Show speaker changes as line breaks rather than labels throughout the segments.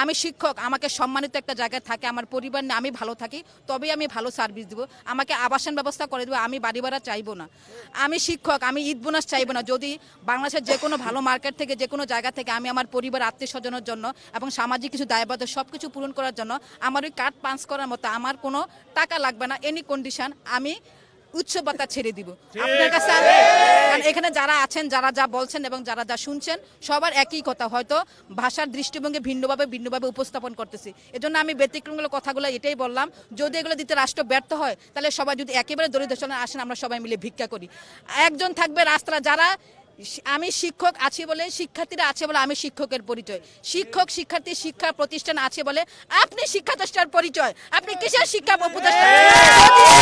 আমি শিক্ষক, আমাকে সম্মানিত একটা জায়গায় থাকে, আমার পরিবার নিয়ে আমি ভালো থাকি, তবেই আমি ভালো সার্ভিস দিব। আমাকে আবাসন ব্যবস্থা করে দেবো, আমি বাড়ি ভাড়া চাইবো না। আমি শিক্ষক, আমি ঈদ বোনাস চাইবো না। যদি বাংলাদেশের যে কোনো ভালো মার্কেট থেকে, যে কোনো জায়গা থেকে আমি আমার পরিবার, আত্মীয় স্বজনের জন্য এবং সামাজিক কিছু দায়বদ্ধ সব কিছু পূরণ করার জন্য আমার ওই কার্ড পাঞ্চ করার মতো আমার কোনো টাকা লাগবে না। এনি কন্ডিশন আমি উৎসব ভাতা ছেড়ে দিব আপনার কাছে। কারণ এখানে যারা আছেন, যারা যা বলছেন এবং যারা যা শুনছেন, সবার একই কথা, হয়তো ভাষার দৃষ্টিভঙ্গি ভিন্নভাবে উপস্থাপন করতেছি। এজন্য আমি ব্যতিক্রমগুলো কথাগুলো এটাই বললাম, যদি এগুলো দিতে রাষ্ট্র ব্যর্থ হয়, তাহলে সবাই যদি একেবারে দরিদ্র চলে আসেন, আমরা সবাই মিলে ভিক্ষা করি। একজন থাকবে রাস্তা, যারা আমি শিক্ষক আছি বলে, শিক্ষার্থীরা আছে বলে আমি শিক্ষকের পরিচয়, শিক্ষক শিক্ষার্থী শিক্ষা প্রতিষ্ঠান আছে বলে আপনি শিক্ষা প্রতিষ্ঠার পরিচয়। আপনি কিসের শিক্ষা প্রতিষ্ঠান?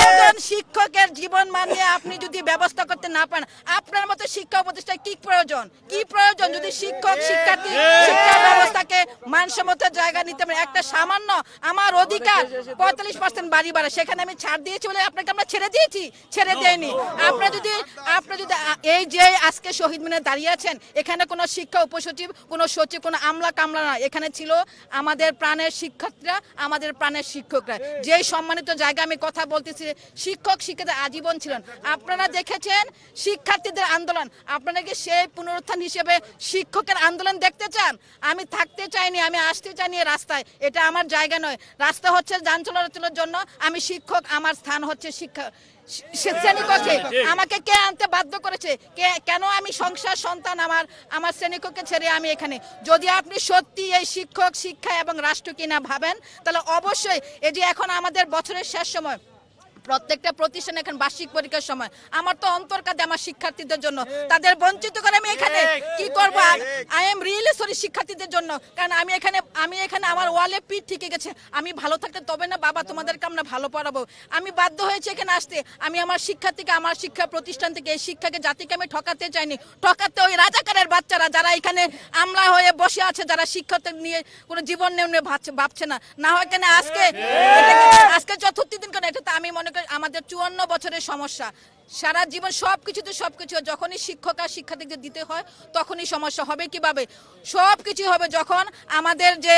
একজন শিক্ষকের জীবন মান নিয়ে আপনি যদি ব্যবস্থা করতে না পারেন, আপনার মতো শিক্ষা প্রতিষ্ঠান কি প্রয়োজন? যদি শিক্ষক শিক্ষার্থী শিক্ষা ব্যবস্থাকে মানসম্মত জায়গা নিতে পারে, একটা সামান্য আমার অধিকার 45% বাড়ি ভাড়া, সেখানে আমি ছাড় দিয়েছি বলে আপনাকে আমরা ছেড়ে দিয়েছি? ছেড়ে দেয়নি। আপনি যদি এই যে আজকে শহীদ মিনারে দাঁড়িয়ে আছেন, এখানে কোনো শিক্ষা উপসচিব, কোনো সচিব, কোনো আমলা কামলা না, এখানে ছিল আমাদের প্রাণের শিক্ষার্থীরা, আমাদের প্রাণের শিক্ষকরা। যেই সম্মানিত জায়গা আমি কথা বলতেছি, শিক্ষক শিক্ষিত আজীবন ছিলেন। আপনারা দেখেছেন শিক্ষার্থীদের আন্দোলন, আপনারা কি সেই পুনরুত্থান হিসেবে শিক্ষকের আন্দোলন দেখতে চান? আমি থাকতে চাইনি, আমি আসতে চাইনি রাস্তায়, এটা আমার জায়গা নয়। রাস্তা হচ্ছে যান চলাচলের জন্য, আমি শিক্ষক, আমার স্থান হচ্ছে শিক্ষা শ্রেণীকক্ষে। আমাকে কে আনতে বাধ্য করেছে? কেন আমি সংসার সন্তান আমার শ্রেণীকক্ষে ছেড়ে আমি এখানে? যদি আপনি সত্যি এই শিক্ষক শিক্ষা এবং রাষ্ট্র কিনা ভাবেন, তাহলে অবশ্যই এই যে এখন আমাদের বছরের শেষ সময়, প্রত্যেকটা প্রতিষ্ঠানে এখন বার্ষিক পরীক্ষার সময়, আমার তো অন্তর কাঁদে আমার শিক্ষার্থীদের জন্য। তাদের বঞ্চিত করে আমি এখানে কি করব? আই এম রিয়েলি সরি শিক্ষার্থীদের জন্য। কারণ আমি এখানে আমার ওয়ালে পিঠ থেকে গেছে। আমি ভালো থাকতে তবে না বাবা তোমাদেরকে আমরা ভালো পড়াবো। আমি বাধ্য হয়েছি এখানে আসতে। আমি আমার শিক্ষার্থীকে, আমার শিক্ষা প্রতিষ্ঠান থেকে, এই শিক্ষাকে জাতিকে আমি ঠকাতে চাইনি। ঠকাতে ওই রাজাকারের বাচ্চারা যারা এখানে আমলা হয়ে বসে আছে, যারা শিক্ষার্থী নিয়ে কোনো জীবন নিয়ে ভাবছে না। না হয় কেন আজকে চতুর্থ দিন কেন? এটা তো আমি মনে করি আমাদের 54 বছরের সমস্যা। সারা জীবন সবকিছু যখনই শিক্ষক আর শিক্ষার্থীদের দিতে হয়, তখনই সমস্যা হবে। কিভাবে সবকিছু হবে? যখন আমাদের যে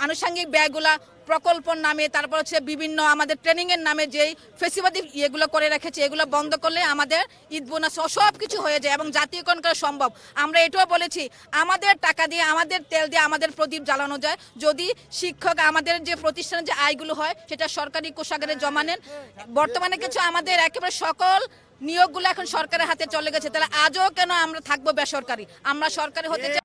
আনুষঙ্গিক ব্যয়গুলা প্রকল্পর নামে, তারপর হচ্ছে বিভিন্ন আমাদের ট্রেনিং এর নামে যেই ফেসিলিটি এগুলো করে রেখেছে, এগুলো বন্ধ করলে আমাদের ঈদ বোনাস সব কিছু হয়ে যায় এবং জাতীয়করণ করা সম্ভব। আমরা এটাও বলেছি, আমাদের টাকা দিয়ে, আমাদের তেল দিয়ে আমাদের প্রদীপ জ্বালানো যায় যদি শিক্ষক আমাদের যে প্রতিষ্ঠানের যে আয়গুলো হয় সেটা সরকারি কোষাগারে জমা নেন। বর্তমানে কিছু আমাদের একেবারে সকল নিয়োগগুলো এখন সরকারের হাতে চলে গেছে, তাহলে আজও কেন আমরা থাকবো বেসরকারি? আমরা সরকারি হতে চাই।